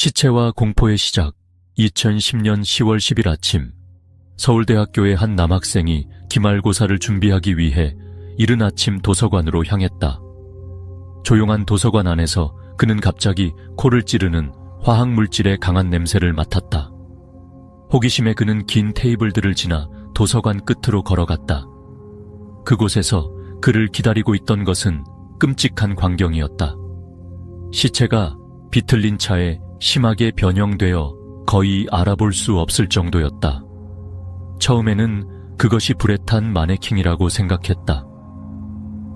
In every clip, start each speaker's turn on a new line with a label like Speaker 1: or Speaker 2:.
Speaker 1: 시체와 공포의 시작. 2010년 10월 10일 아침, 서울대학교의 한 남학생이 기말고사를 준비하기 위해 이른 아침 도서관으로 향했다. 조용한 도서관 안에서 그는 갑자기 코를 찌르는 화학물질의 강한 냄새를 맡았다. 호기심에 그는 긴 테이블들을 지나 도서관 끝으로 걸어갔다. 그곳에서 그를 기다리고 있던 것은 끔찍한 광경이었다. 시체가 비틀린 차에 심하게 변형되어 거의 알아볼 수 없을 정도였다. 처음에는 그것이 불에 탄 마네킹이라고 생각했다.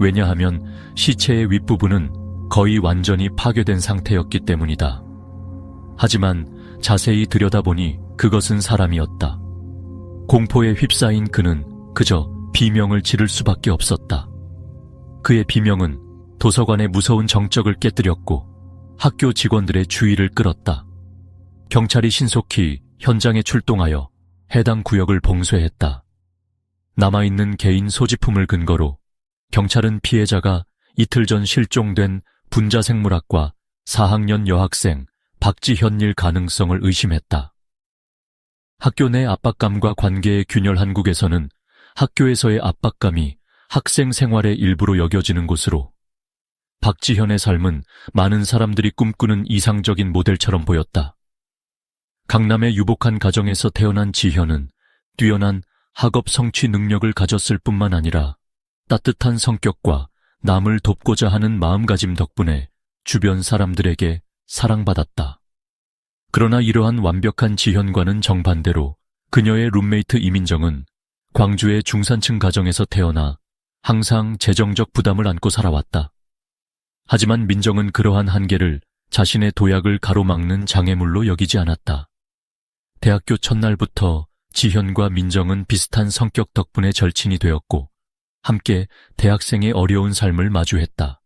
Speaker 1: 왜냐하면 시체의 윗부분은 거의 완전히 파괴된 상태였기 때문이다. 하지만 자세히 들여다보니 그것은 사람이었다. 공포에 휩싸인 그는 그저 비명을 지를 수밖에 없었다. 그의 비명은 도서관의 무서운 정적을 깨뜨렸고 학교 직원들의 주의를 끌었다. 경찰이 신속히 현장에 출동하여 해당 구역을 봉쇄했다. 남아있는 개인 소지품을 근거로 경찰은 피해자가 이틀 전 실종된 분자생물학과 4학년 여학생 박지현일 가능성을 의심했다. 학교 내 압박감과 관계의 균열. 한국에서는 학교에서의 압박감이 학생 생활의 일부로 여겨지는 곳으로 박지현의 삶은 많은 사람들이 꿈꾸는 이상적인 모델처럼 보였다. 강남의 유복한 가정에서 태어난 지현은 뛰어난 학업 성취 능력을 가졌을 뿐만 아니라 따뜻한 성격과 남을 돕고자 하는 마음가짐 덕분에 주변 사람들에게 사랑받았다. 그러나 이러한 완벽한 지현과는 정반대로 그녀의 룸메이트 이민정은 광주의 중산층 가정에서 태어나 항상 재정적 부담을 안고 살아왔다. 하지만 민정은 그러한 한계를 자신의 도약을 가로막는 장애물로 여기지 않았다. 대학교 첫날부터 지현과 민정은 비슷한 성격 덕분에 절친이 되었고 함께 대학생의 어려운 삶을 마주했다.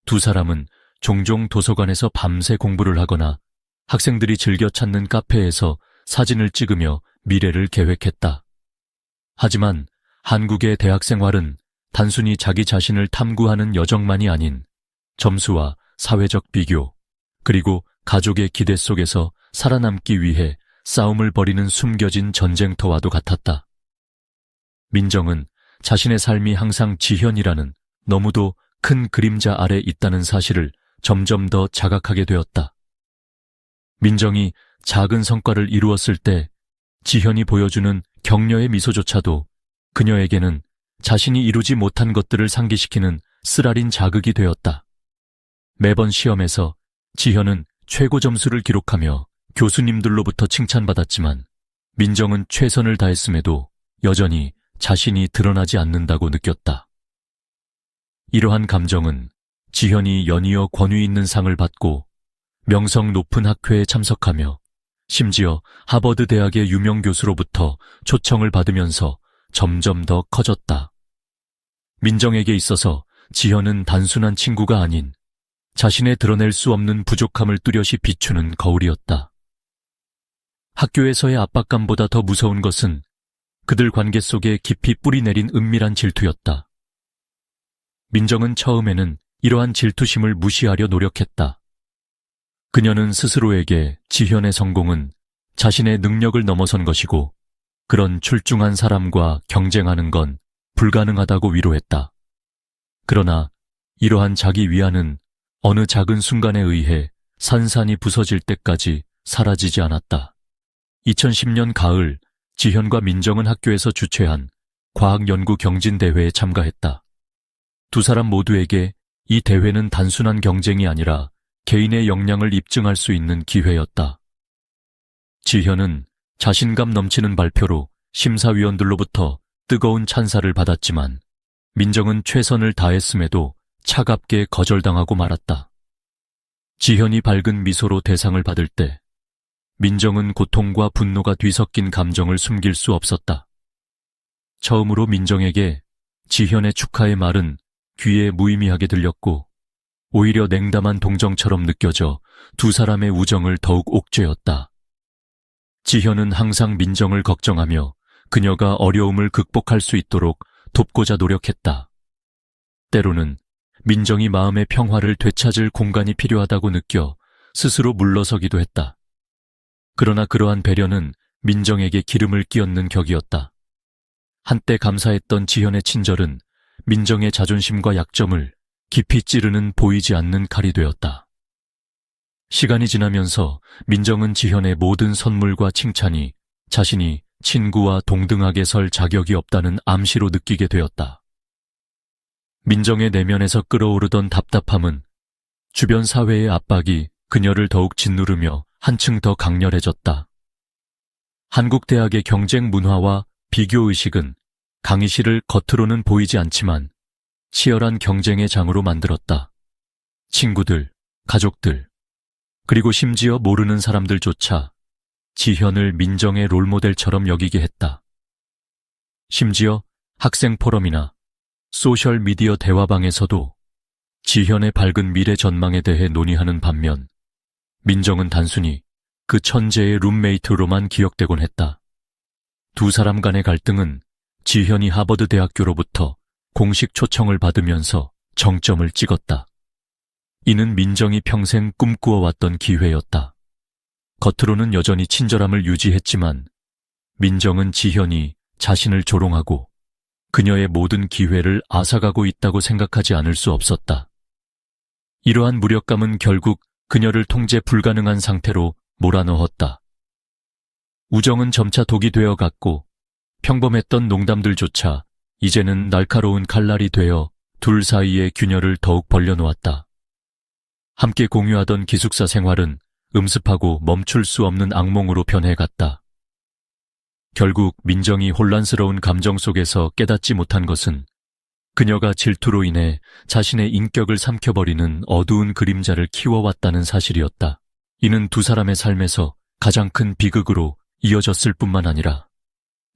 Speaker 1: 두 사람은 종종 도서관에서 밤새 공부를 하거나 학생들이 즐겨 찾는 카페에서 사진을 찍으며 미래를 계획했다. 하지만 한국의 대학 생활은 단순히 자기 자신을 탐구하는 여정만이 아닌 점수와 사회적 비교, 그리고 가족의 기대 속에서 살아남기 위해 싸움을 벌이는 숨겨진 전쟁터와도 같았다. 민정은 자신의 삶이 항상 지현이라는 너무도 큰 그림자 아래 있다는 사실을 점점 더 자각하게 되었다. 민정이 작은 성과를 이루었을 때 지현이 보여주는 격려의 미소조차도 그녀에게는 자신이 이루지 못한 것들을 상기시키는 쓰라린 자극이 되었다. 매번 시험에서 지현은 최고 점수를 기록하며 교수님들로부터 칭찬받았지만 민정은 최선을 다했음에도 여전히 자신이 드러나지 않는다고 느꼈다. 이러한 감정은 지현이 연이어 권위 있는 상을 받고 명성 높은 학회에 참석하며 심지어 하버드 대학의 유명 교수로부터 초청을 받으면서 점점 더 커졌다. 민정에게 있어서 지현은 단순한 친구가 아닌 자신의 드러낼 수 없는 부족함을 뚜렷이 비추는 거울이었다. 학교에서의 압박감보다 더 무서운 것은 그들 관계 속에 깊이 뿌리내린 은밀한 질투였다. 민정은 처음에는 이러한 질투심을 무시하려 노력했다. 그녀는 스스로에게 지현의 성공은 자신의 능력을 넘어선 것이고 그런 출중한 사람과 경쟁하는 건 불가능하다고 위로했다. 그러나 이러한 자기 위안은 어느 작은 순간에 의해 산산이 부서질 때까지 사라지지 않았다. 2010년 가을, 지현과 민정은 학교에서 주최한 과학연구 경진대회에 참가했다. 두 사람 모두에게 이 대회는 단순한 경쟁이 아니라 개인의 역량을 입증할 수 있는 기회였다. 지현은 자신감 넘치는 발표로 심사위원들로부터 뜨거운 찬사를 받았지만 민정은 최선을 다했음에도 차갑게 거절당하고 말았다. 지현이 밝은 미소로 대상을 받을 때 민정은 고통과 분노가 뒤섞인 감정을 숨길 수 없었다. 처음으로 민정에게 지현의 축하의 말은 귀에 무의미하게 들렸고 오히려 냉담한 동정처럼 느껴져 두 사람의 우정을 더욱 옥죄었다. 지현은 항상 민정을 걱정하며 그녀가 어려움을 극복할 수 있도록 돕고자 노력했다. 때로는 민정이 마음의 평화를 되찾을 공간이 필요하다고 느껴 스스로 물러서기도 했다. 그러나 그러한 배려는 민정에게 기름을 끼얹는 격이었다. 한때 감사했던 지현의 친절은 민정의 자존심과 약점을 깊이 찌르는 보이지 않는 칼이 되었다. 시간이 지나면서 민정은 지현의 모든 선물과 칭찬이 자신이 친구와 동등하게 설 자격이 없다는 암시로 느끼게 되었다. 민정의 내면에서 끓어오르던 답답함은 주변 사회의 압박이 그녀를 더욱 짓누르며 한층 더 강렬해졌다. 한국 대학의 경쟁 문화와 비교의식은 강희실을 겉으로는 보이지 않지만 치열한 경쟁의 장으로 만들었다. 친구들, 가족들, 그리고 심지어 모르는 사람들조차 지현을 민정의 롤모델처럼 여기게 했다. 심지어 학생 포럼이나 소셜미디어 대화방에서도 지현의 밝은 미래 전망에 대해 논의하는 반면 민정은 단순히 그 천재의 룸메이트로만 기억되곤 했다. 두 사람 간의 갈등은 지현이 하버드 대학교로부터 공식 초청을 받으면서 정점을 찍었다. 이는 민정이 평생 꿈꾸어왔던 기회였다. 겉으로는 여전히 친절함을 유지했지만 민정은 지현이 자신을 조롱하고 그녀의 모든 기회를 앗아가고 있다고 생각하지 않을 수 없었다. 이러한 무력감은 결국 그녀를 통제 불가능한 상태로 몰아넣었다. 우정은 점차 독이 되어갔고 평범했던 농담들조차 이제는 날카로운 칼날이 되어 둘 사이의 균열을 더욱 벌려놓았다. 함께 공유하던 기숙사 생활은 음습하고 멈출 수 없는 악몽으로 변해갔다. 결국 민정이 혼란스러운 감정 속에서 깨닫지 못한 것은 그녀가 질투로 인해 자신의 인격을 삼켜버리는 어두운 그림자를 키워왔다는 사실이었다. 이는 두 사람의 삶에서 가장 큰 비극으로 이어졌을 뿐만 아니라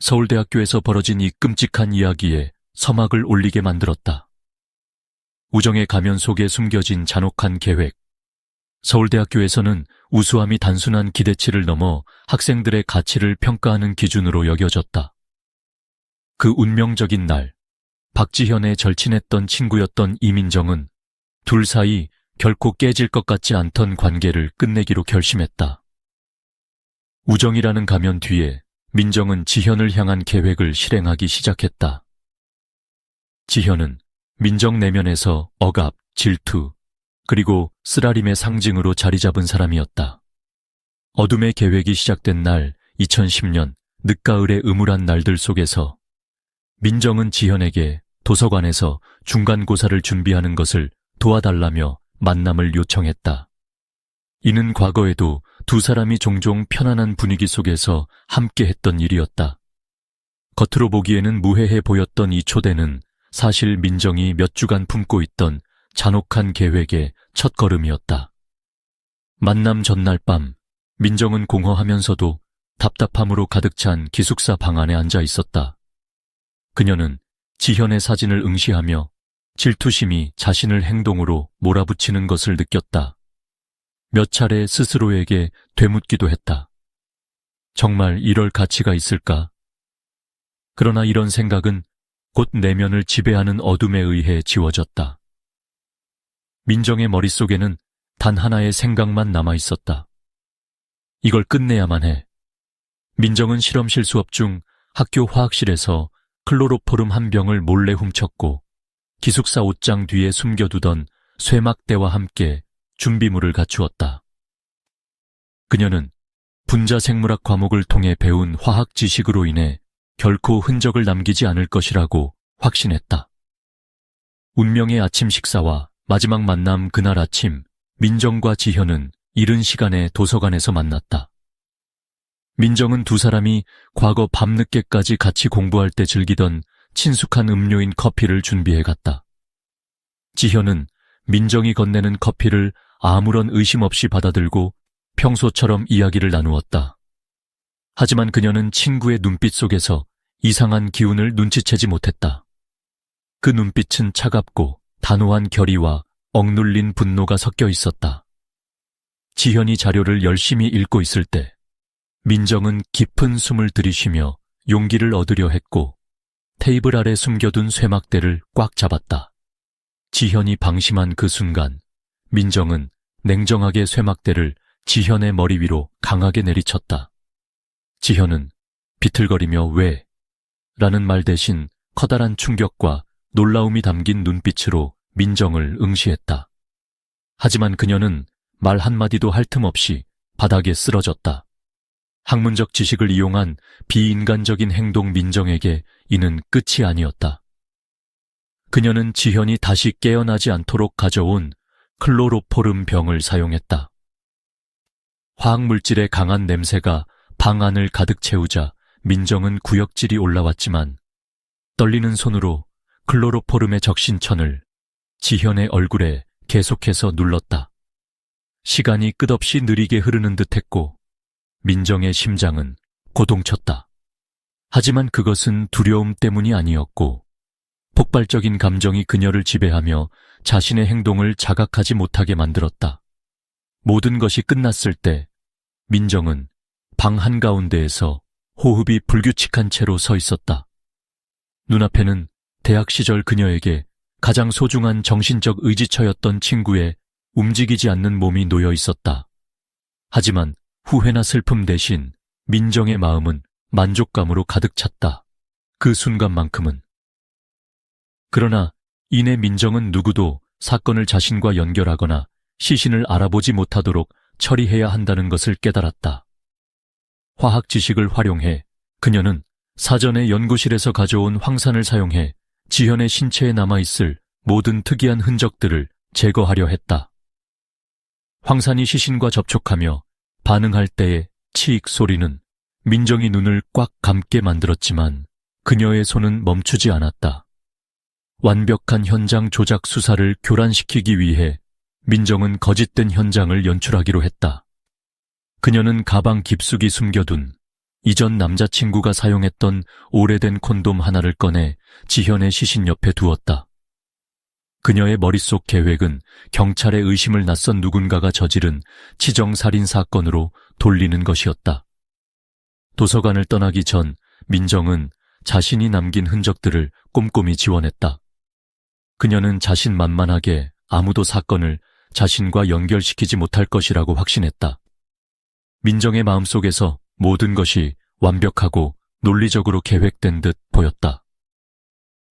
Speaker 1: 서울대학교에서 벌어진 이 끔찍한 이야기에 서막을 올리게 만들었다. 우정의 가면 속에 숨겨진 잔혹한 계획. 서울대학교에서는 우수함이 단순한 기대치를 넘어 학생들의 가치를 평가하는 기준으로 여겨졌다. 그 운명적인 날, 박지현의 절친했던 친구였던 이민정은 둘 사이 결코 깨질 것 같지 않던 관계를 끝내기로 결심했다. 우정이라는 가면 뒤에 민정은 지현을 향한 계획을 실행하기 시작했다. 지현은 민정 내면에서 억압, 질투, 그리고 쓰라림의 상징으로 자리 잡은 사람이었다. 어둠의 계획이 시작된 날 2010년 늦가을의 음울한 날들 속에서 민정은 지현에게 도서관에서 중간고사를 준비하는 것을 도와달라며 만남을 요청했다. 이는 과거에도 두 사람이 종종 편안한 분위기 속에서 함께 했던 일이었다. 겉으로 보기에는 무해해 보였던 이 초대는 사실 민정이 몇 주간 품고 있던 잔혹한 계획의 첫걸음이었다. 만남 전날 밤, 민정은 공허하면서도 답답함으로 가득 찬 기숙사 방 안에 앉아 있었다. 그녀는 지현의 사진을 응시하며 질투심이 자신을 행동으로 몰아붙이는 것을 느꼈다. 몇 차례 스스로에게 되묻기도 했다. 정말 이럴 가치가 있을까? 그러나 이런 생각은 곧 내면을 지배하는 어둠에 의해 지워졌다. 민정의 머릿속에는 단 하나의 생각만 남아있었다. 이걸 끝내야만 해. 민정은 실험실 수업 중 학교 화학실에서 클로로포름 한 병을 몰래 훔쳤고 기숙사 옷장 뒤에 숨겨두던 쇠막대와 함께 준비물을 갖추었다. 그녀는 분자생물학 과목을 통해 배운 화학 지식으로 인해 결코 흔적을 남기지 않을 것이라고 확신했다. 운명의 아침 식사와 마지막 만남 그날 아침, 민정과 지현은 이른 시간에 도서관에서 만났다. 민정은 두 사람이 과거 밤늦게까지 같이 공부할 때 즐기던 친숙한 음료인 커피를 준비해갔다. 지현은 민정이 건네는 커피를 아무런 의심 없이 받아들고 평소처럼 이야기를 나누었다. 하지만 그녀는 친구의 눈빛 속에서 이상한 기운을 눈치채지 못했다. 그 눈빛은 차갑고 단호한 결의와 억눌린 분노가 섞여 있었다. 지현이 자료를 열심히 읽고 있을 때 민정은 깊은 숨을 들이쉬며 용기를 얻으려 했고 테이블 아래 숨겨둔 쇠막대를 꽉 잡았다. 지현이 방심한 그 순간 민정은 냉정하게 쇠막대를 지현의 머리 위로 강하게 내리쳤다. 지현은 비틀거리며 왜? 라는 말 대신 커다란 충격과 놀라움이 담긴 눈빛으로 민정을 응시했다. 하지만 그녀는 말 한마디도 할 틈 없이 바닥에 쓰러졌다. 학문적 지식을 이용한 비인간적인 행동 민정에게 이는 끝이 아니었다. 그녀는 지현이 다시 깨어나지 않도록 가져온 클로로포름 병을 사용했다. 화학물질의 강한 냄새가 방 안을 가득 채우자 민정은 구역질이 올라왔지만 떨리는 손으로 클로로포름의 적신천을 지현의 얼굴에 계속해서 눌렀다. 시간이 끝없이 느리게 흐르는 듯했고 민정의 심장은 고동쳤다. 하지만 그것은 두려움 때문이 아니었고 폭발적인 감정이 그녀를 지배하며 자신의 행동을 자각하지 못하게 만들었다. 모든 것이 끝났을 때 민정은 방 한가운데에서 호흡이 불규칙한 채로 서 있었다. 눈앞에는 대학 시절 그녀에게 가장 소중한 정신적 의지처였던 친구의 움직이지 않는 몸이 놓여 있었다. 하지만 후회나 슬픔 대신 민정의 마음은 만족감으로 가득 찼다. 그 순간만큼은. 그러나 이내 민정은 누구도 사건을 자신과 연결하거나 시신을 알아보지 못하도록 처리해야 한다는 것을 깨달았다. 화학 지식을 활용해 그녀는 사전에 연구실에서 가져온 황산을 사용해 지현의 신체에 남아있을 모든 특이한 흔적들을 제거하려 했다. 황산이 시신과 접촉하며 반응할 때의 치익 소리는 민정이 눈을 꽉 감게 만들었지만 그녀의 손은 멈추지 않았다. 완벽한 현장 조작 수사를 교란시키기 위해 민정은 거짓된 현장을 연출하기로 했다. 그녀는 가방 깊숙이 숨겨둔 이전 남자친구가 사용했던 오래된 콘돔 하나를 꺼내 지현의 시신 옆에 두었다. 그녀의 머릿속 계획은 경찰의 의심을 낯선 누군가가 저지른 치정살인 사건으로 돌리는 것이었다. 도서관을 떠나기 전 민정은 자신이 남긴 흔적들을 꼼꼼히 지원했다. 그녀는 자신만만하게 아무도 사건을 자신과 연결시키지 못할 것이라고 확신했다. 민정의 마음속에서 모든 것이 완벽하고 논리적으로 계획된 듯 보였다.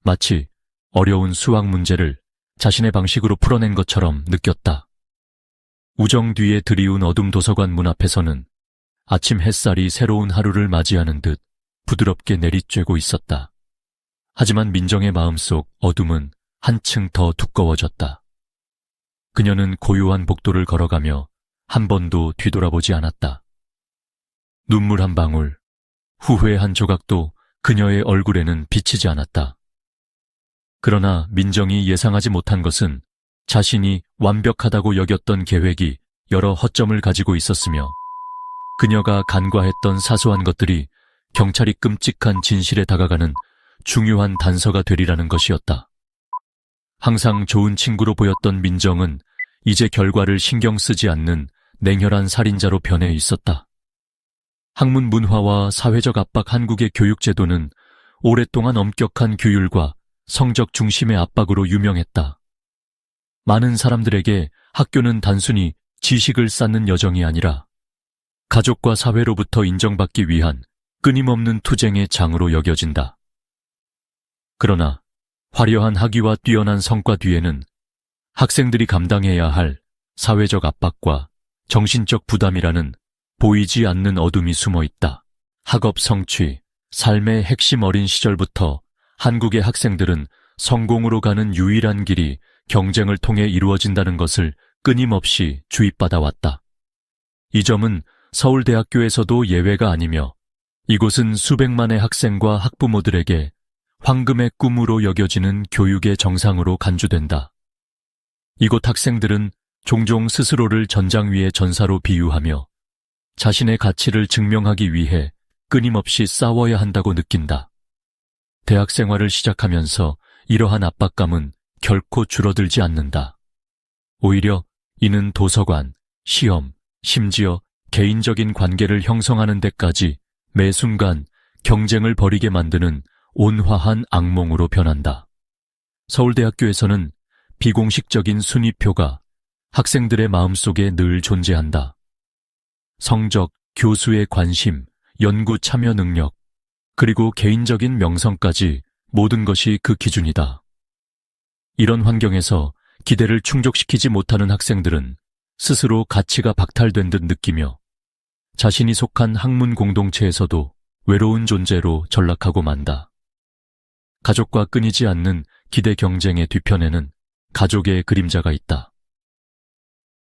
Speaker 1: 마치 어려운 수학 문제를 자신의 방식으로 풀어낸 것처럼 느꼈다. 우정 뒤에 드리운 어둠 도서관 문 앞에서는 아침 햇살이 새로운 하루를 맞이하는 듯 부드럽게 내리쬐고 있었다. 하지만 민정의 마음속 어둠은 한층 더 두꺼워졌다. 그녀는 고요한 복도를 걸어가며 한 번도 뒤돌아보지 않았다. 눈물 한 방울, 후회 한 조각도 그녀의 얼굴에는 비치지 않았다. 그러나 민정이 예상하지 못한 것은 자신이 완벽하다고 여겼던 계획이 여러 허점을 가지고 있었으며 그녀가 간과했던 사소한 것들이 경찰이 끔찍한 진실에 다가가는 중요한 단서가 되리라는 것이었다. 항상 좋은 친구로 보였던 민정은 이제 결과를 신경 쓰지 않는 냉혈한 살인자로 변해 있었다. 학문 문화와 사회적 압박 한국의 교육제도는 오랫동안 엄격한 규율과 성적 중심의 압박으로 유명했다. 많은 사람들에게 학교는 단순히 지식을 쌓는 여정이 아니라 가족과 사회로부터 인정받기 위한 끊임없는 투쟁의 장으로 여겨진다. 그러나 화려한 학위와 뛰어난 성과 뒤에는 학생들이 감당해야 할 사회적 압박과 정신적 부담이라는 보이지 않는 어둠이 숨어 있다. 학업 성취, 삶의 핵심 어린 시절부터 한국의 학생들은 성공으로 가는 유일한 길이 경쟁을 통해 이루어진다는 것을 끊임없이 주입받아 왔다. 이 점은 서울대학교에서도 예외가 아니며 이곳은 수백만의 학생과 학부모들에게 황금의 꿈으로 여겨지는 교육의 정상으로 간주된다. 이곳 학생들은 종종 스스로를 전장 위의 전사로 비유하며 자신의 가치를 증명하기 위해 끊임없이 싸워야 한다고 느낀다. 대학 생활을 시작하면서 이러한 압박감은 결코 줄어들지 않는다. 오히려 이는 도서관, 시험, 심지어 개인적인 관계를 형성하는 데까지 매 순간 경쟁을 벌이게 만드는 온화한 악몽으로 변한다. 서울대학교에서는 비공식적인 순위표가 학생들의 마음속에 늘 존재한다. 성적, 교수의 관심, 연구 참여 능력, 그리고 개인적인 명성까지 모든 것이 그 기준이다. 이런 환경에서 기대를 충족시키지 못하는 학생들은 스스로 가치가 박탈된 듯 느끼며 자신이 속한 학문 공동체에서도 외로운 존재로 전락하고 만다. 가족과 끊이지 않는 기대 경쟁의 뒤편에는 가족의 그림자가 있다.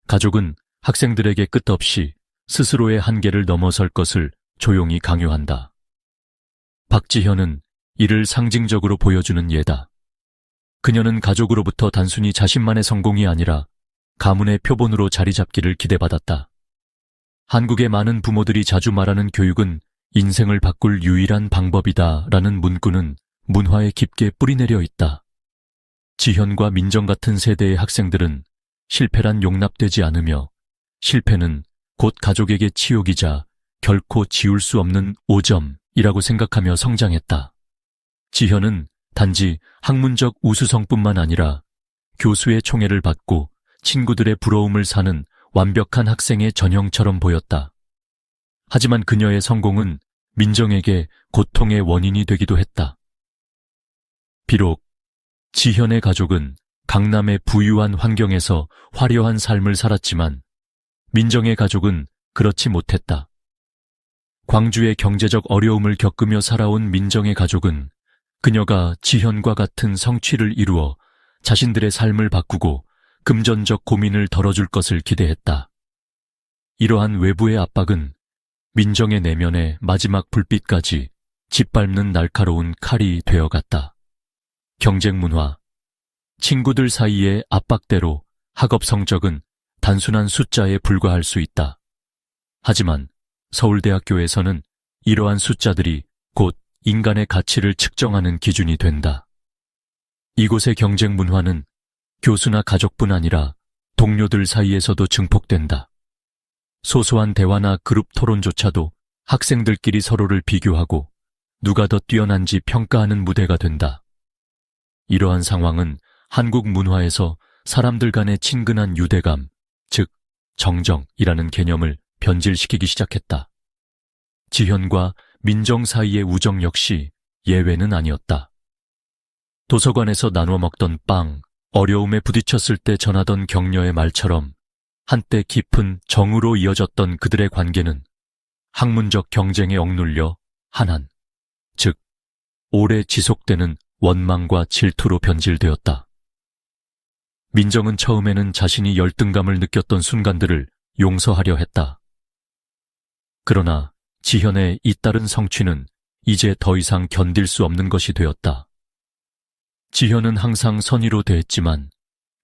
Speaker 1: 가족은 학생들에게 끝없이 스스로의 한계를 넘어설 것을 조용히 강요한다. 박지현은 이를 상징적으로 보여주는 예다. 그녀는 가족으로부터 단순히 자신만의 성공이 아니라 가문의 표본으로 자리 잡기를 기대받았다. 한국의 많은 부모들이 자주 말하는 교육은 인생을 바꿀 유일한 방법이다라는 문구는 문화에 깊게 뿌리내려 있다. 지현과 민정 같은 세대의 학생들은 실패란 용납되지 않으며 실패는 곧 가족에게 치욕이자 결코 지울 수 없는 오점이라고 생각하며 성장했다. 지현은 단지 학문적 우수성뿐만 아니라 교수의 총애를 받고 친구들의 부러움을 사는 완벽한 학생의 전형처럼 보였다. 하지만 그녀의 성공은 민정에게 고통의 원인이 되기도 했다. 비록 지현의 가족은 강남의 부유한 환경에서 화려한 삶을 살았지만 민정의 가족은 그렇지 못했다. 광주의 경제적 어려움을 겪으며 살아온 민정의 가족은 그녀가 지현과 같은 성취를 이루어 자신들의 삶을 바꾸고 금전적 고민을 덜어줄 것을 기대했다. 이러한 외부의 압박은 민정의 내면의 마지막 불빛까지 짓밟는 날카로운 칼이 되어갔다. 경쟁 문화, 친구들 사이의 압박대로 학업 성적은 단순한 숫자에 불과할 수 있다. 하지만 서울대학교에서는 이러한 숫자들이 곧 인간의 가치를 측정하는 기준이 된다. 이곳의 경쟁 문화는 교수나 가족뿐 아니라 동료들 사이에서도 증폭된다. 소소한 대화나 그룹 토론조차도 학생들끼리 서로를 비교하고 누가 더 뛰어난지 평가하는 무대가 된다. 이러한 상황은 한국 문화에서 사람들 간의 친근한 유대감, 즉 정정이라는 개념을 변질시키기 시작했다. 지현과 민정 사이의 우정 역시 예외는 아니었다. 도서관에서 나눠 먹던 빵, 어려움에 부딪혔을 때 전하던 격려의 말처럼 한때 깊은 정으로 이어졌던 그들의 관계는 학문적 경쟁에 억눌려 한한, 즉 오래 지속되는 원망과 질투로 변질되었다. 민정은 처음에는 자신이 열등감을 느꼈던 순간들을 용서하려 했다. 그러나 지현의 잇따른 성취는 이제 더 이상 견딜 수 없는 것이 되었다. 지현은 항상 선의로 대했지만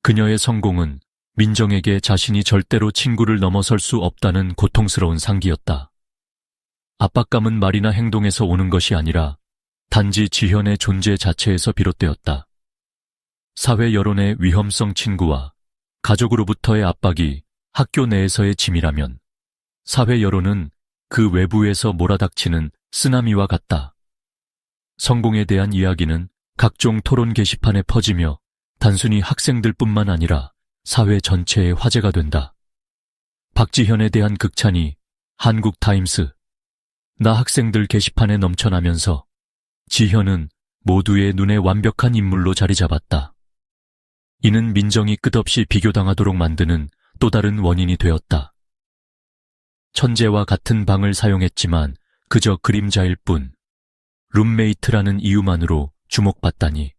Speaker 1: 그녀의 성공은 민정에게 자신이 절대로 친구를 넘어설 수 없다는 고통스러운 상기였다. 압박감은 말이나 행동에서 오는 것이 아니라 단지 지현의 존재 자체에서 비롯되었다. 사회 여론의 위험성 친구와 가족으로부터의 압박이 학교 내에서의 짐이라면 사회 여론은 그 외부에서 몰아닥치는 쓰나미와 같다. 성공에 대한 이야기는 각종 토론 게시판에 퍼지며 단순히 학생들뿐만 아니라 사회 전체의 화제가 된다. 박지현에 대한 극찬이 한국타임스, 나 학생들 게시판에 넘쳐나면서 지현은 모두의 눈에 완벽한 인물로 자리 잡았다. 이는 민정이 끝없이 비교당하도록 만드는 또 다른 원인이 되었다. 천재와 같은 방을 사용했지만 그저 그림자일 뿐, 룸메이트라는 이유만으로 주목받다니.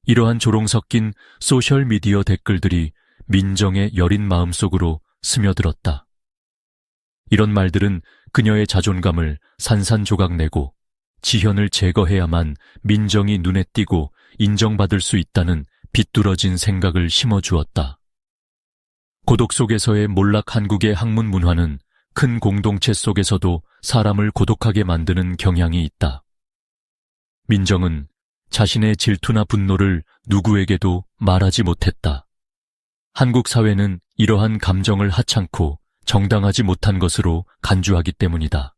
Speaker 1: 이러한 조롱 섞인 소셜미디어 댓글들이 민정의 여린 마음속으로 스며들었다. 이런 말들은 그녀의 자존감을 산산조각내고 지현을 제거해야만 민정이 눈에 띄고 인정받을 수 있다는 비뚤어진 생각을 심어주었다. 고독 속에서의 몰락 한국의 학문 문화는 큰 공동체 속에서도 사람을 고독하게 만드는 경향이 있다. 민정은 자신의 질투나 분노를 누구에게도 말하지 못했다. 한국 사회는 이러한 감정을 하찮고 정당하지 못한 것으로 간주하기 때문이다.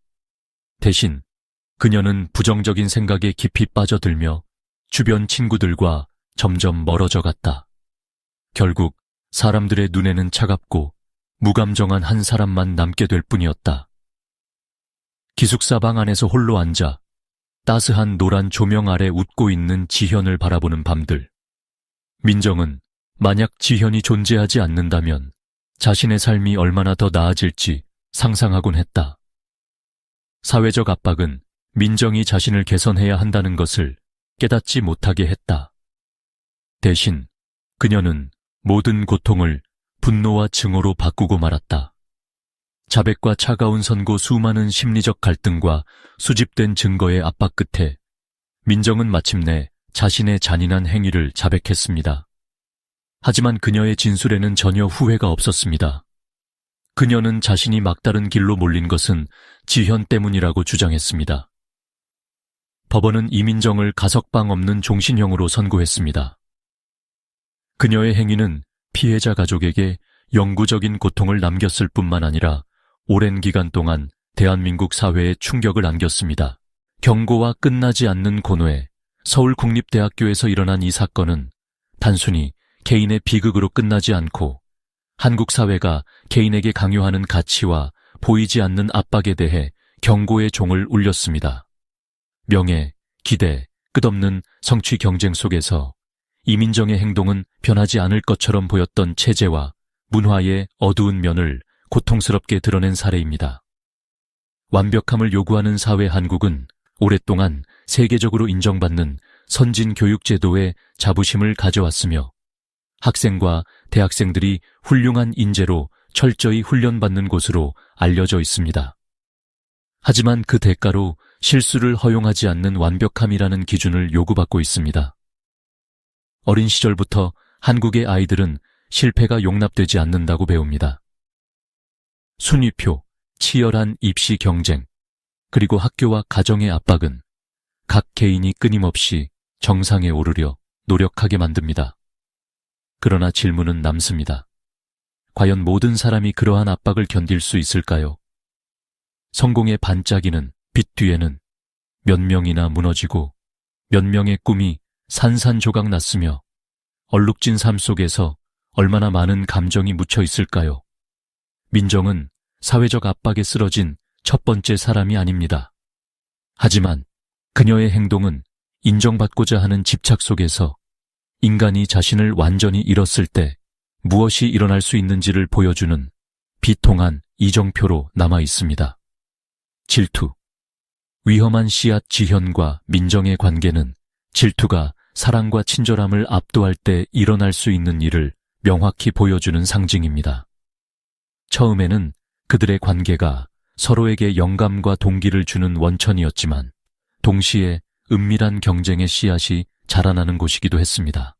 Speaker 1: 대신 그녀는 부정적인 생각에 깊이 빠져들며 주변 친구들과 점점 멀어져 갔다. 결국 사람들의 눈에는 차갑고 무감정한 한 사람만 남게 될 뿐이었다. 기숙사 방 안에서 홀로 앉아 따스한 노란 조명 아래 웃고 있는 지현을 바라보는 밤들. 민정은 만약 지현이 존재하지 않는다면 자신의 삶이 얼마나 더 나아질지 상상하곤 했다. 사회적 압박은 민정이 자신을 개선해야 한다는 것을 깨닫지 못하게 했다. 대신 그녀는 모든 고통을 분노와 증오로 바꾸고 말았다. 자백과 차가운 선고, 수많은 심리적 갈등과 수집된 증거의 압박 끝에 민정은 마침내 자신의 잔인한 행위를 자백했습니다. 하지만 그녀의 진술에는 전혀 후회가 없었습니다. 그녀는 자신이 막다른 길로 몰린 것은 지현 때문이라고 주장했습니다. 법원은 이민정을 가석방 없는 종신형으로 선고했습니다. 그녀의 행위는 피해자 가족에게 영구적인 고통을 남겼을 뿐만 아니라 오랜 기간 동안 대한민국 사회에 충격을 안겼습니다. 경고와 끝나지 않는 고뇌, 서울국립대학교에서 일어난 이 사건은 단순히 개인의 비극으로 끝나지 않고 한국 사회가 개인에게 강요하는 가치와 보이지 않는 압박에 대해 경고의 종을 울렸습니다. 명예, 기대, 끝없는 성취 경쟁 속에서 이민정의 행동은 변하지 않을 것처럼 보였던 체제와 문화의 어두운 면을 고통스럽게 드러낸 사례입니다. 완벽함을 요구하는 사회 한국은 오랫동안 세계적으로 인정받는 선진 교육제도에 자부심을 가져왔으며 학생과 대학생들이 훌륭한 인재로 철저히 훈련받는 곳으로 알려져 있습니다. 하지만 그 대가로 실수를 허용하지 않는 완벽함이라는 기준을 요구받고 있습니다. 어린 시절부터 한국의 아이들은 실패가 용납되지 않는다고 배웁니다. 순위표, 치열한 입시 경쟁, 그리고 학교와 가정의 압박은 각 개인이 끊임없이 정상에 오르려 노력하게 만듭니다. 그러나 질문은 남습니다. 과연 모든 사람이 그러한 압박을 견딜 수 있을까요? 성공의 반짝이는 빛 뒤에는 몇 명이나 무너지고 몇 명의 꿈이 산산조각 났으며 얼룩진 삶 속에서 얼마나 많은 감정이 묻혀 있을까요? 민정은 사회적 압박에 쓰러진 첫 번째 사람이 아닙니다. 하지만 그녀의 행동은 인정받고자 하는 집착 속에서 인간이 자신을 완전히 잃었을 때 무엇이 일어날 수 있는지를 보여주는 비통한 이정표로 남아 있습니다. 질투. 위험한 씨앗 지현과 민정의 관계는 질투가 사랑과 친절함을 압도할 때 일어날 수 있는 일을 명확히 보여주는 상징입니다. 처음에는 그들의 관계가 서로에게 영감과 동기를 주는 원천이었지만 동시에 은밀한 경쟁의 씨앗이 자라나는 곳이기도 했습니다.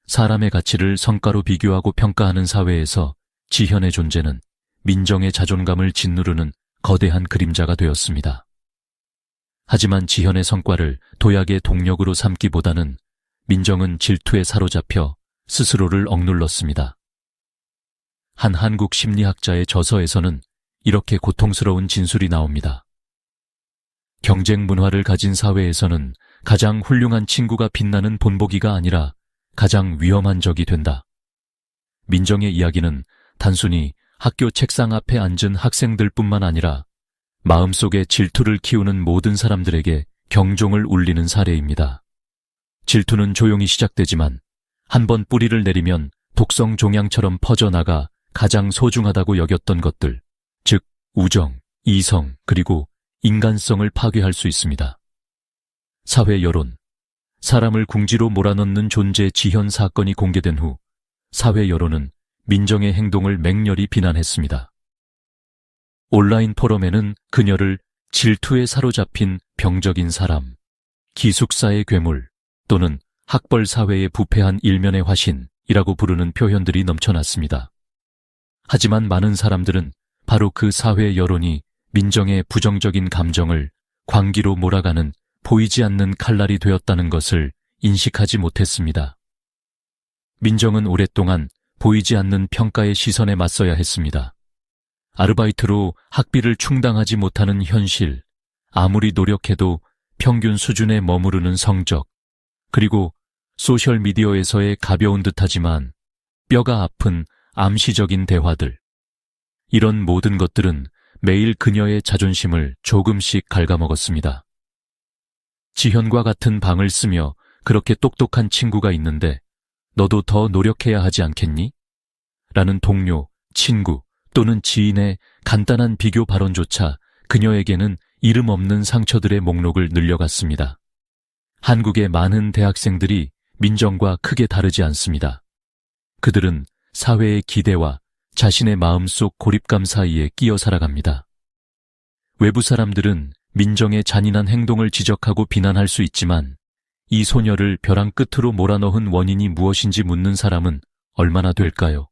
Speaker 1: 사람의 가치를 성과로 비교하고 평가하는 사회에서 지현의 존재는 민정의 자존감을 짓누르는 거대한 그림자가 되었습니다. 하지만 지현의 성과를 도약의 동력으로 삼기보다는 민정은 질투에 사로잡혀 스스로를 억눌렀습니다. 한 한국 심리학자의 저서에서는 이렇게 고통스러운 진술이 나옵니다. 경쟁 문화를 가진 사회에서는 가장 훌륭한 친구가 빛나는 본보기가 아니라 가장 위험한 적이 된다. 민정의 이야기는 단순히 학교 책상 앞에 앉은 학생들뿐만 아니라 마음속에 질투를 키우는 모든 사람들에게 경종을 울리는 사례입니다. 질투는 조용히 시작되지만 한번 뿌리를 내리면 독성 종양처럼 퍼져나가 가장 소중하다고 여겼던 것들, 즉 우정, 이성, 그리고 인간성을 파괴할 수 있습니다. 사회 여론. 사람을 궁지로 몰아넣는 존재 지현 사건이 공개된 후 사회 여론은 민정의 행동을 맹렬히 비난했습니다. 온라인 포럼에는 그녀를 질투에 사로잡힌 병적인 사람, 기숙사의 괴물 또는 학벌 사회의 부패한 일면의 화신이라고 부르는 표현들이 넘쳐났습니다. 하지만 많은 사람들은 바로 그 사회 여론이 민정의 부정적인 감정을 광기로 몰아가는 보이지 않는 칼날이 되었다는 것을 인식하지 못했습니다. 민정은 오랫동안 보이지 않는 평가의 시선에 맞서야 했습니다. 아르바이트로 학비를 충당하지 못하는 현실, 아무리 노력해도 평균 수준에 머무르는 성적, 그리고 소셜미디어에서의 가벼운 듯하지만 뼈가 아픈 암시적인 대화들. 이런 모든 것들은 매일 그녀의 자존심을 조금씩 갉아먹었습니다. 지현과 같은 방을 쓰며 그렇게 똑똑한 친구가 있는데 너도 더 노력해야 하지 않겠니? 라는 동료, 친구 또는 지인의 간단한 비교 발언조차 그녀에게는 이름 없는 상처들의 목록을 늘려갔습니다. 한국의 많은 대학생들이 민정과 크게 다르지 않습니다. 그들은 사회의 기대와 자신의 마음속 고립감 사이에 끼어 살아갑니다. 외부 사람들은 민정의 잔인한 행동을 지적하고 비난할 수 있지만 이 소녀를 벼랑 끝으로 몰아넣은 원인이 무엇인지 묻는 사람은 얼마나 될까요?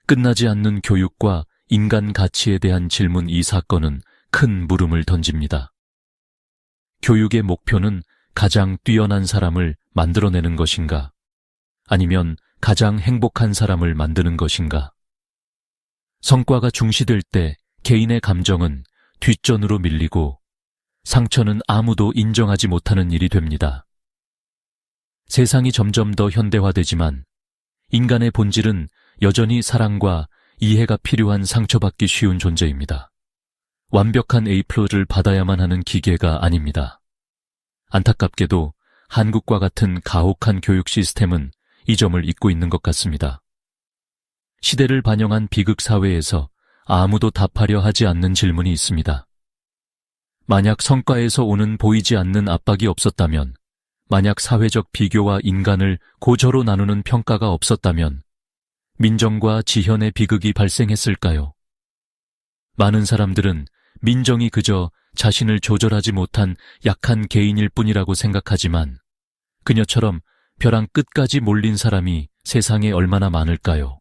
Speaker 1: 끝나지 않는 교육과 인간 가치에 대한 질문. 이 사건은 큰 물음을 던집니다. 교육의 목표는 가장 뛰어난 사람을 만들어내는 것인가? 아니면 가장 행복한 사람을 만드는 것인가? 성과가 중시될 때 개인의 감정은 뒷전으로 밀리고 상처는 아무도 인정하지 못하는 일이 됩니다. 세상이 점점 더 현대화되지만 인간의 본질은 여전히 사랑과 이해가 필요한 상처받기 쉬운 존재입니다. 완벽한 A+를 받아야만 하는 기계가 아닙니다. 안타깝게도 한국과 같은 가혹한 교육 시스템은 이 점을 잊고 있는 것 같습니다. 시대를 반영한 비극 사회에서 아무도 답하려 하지 않는 질문이 있습니다. 만약 성과에서 오는 보이지 않는 압박이 없었다면, 만약 사회적 비교와 인간을 고저로 나누는 평가가 없었다면 민정과 지현의 비극이 발생했을까요? 많은 사람들은 민정이 그저 자신을 조절하지 못한 약한 개인일 뿐이라고 생각하지만 그녀처럼 벼랑 끝까지 몰린 사람이 세상에 얼마나 많을까요?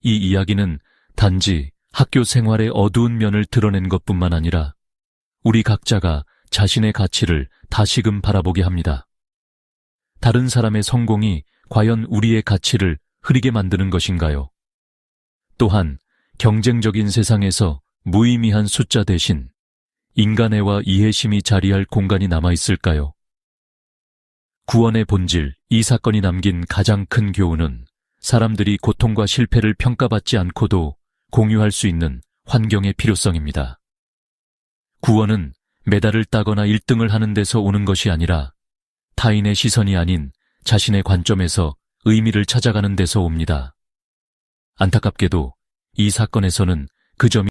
Speaker 1: 이 이야기는 단지 학교 생활의 어두운 면을 드러낸 것뿐만 아니라 우리 각자가 자신의 가치를 다시금 바라보게 합니다. 다른 사람의 성공이 과연 우리의 가치를 흐리게 만드는 것인가요? 또한 경쟁적인 세상에서 무의미한 숫자 대신 인간애와 이해심이 자리할 공간이 남아있을까요? 구원의 본질, 이 사건이 남긴 가장 큰 교훈은 사람들이 고통과 실패를 평가받지 않고도 공유할 수 있는 환경의 필요성입니다. 구원은 메달을 따거나 1등을 하는 데서 오는 것이 아니라 타인의 시선이 아닌 자신의 관점에서 의미를 찾아가는 데서 옵니다. 안타깝게도 이 사건에서는 그 점이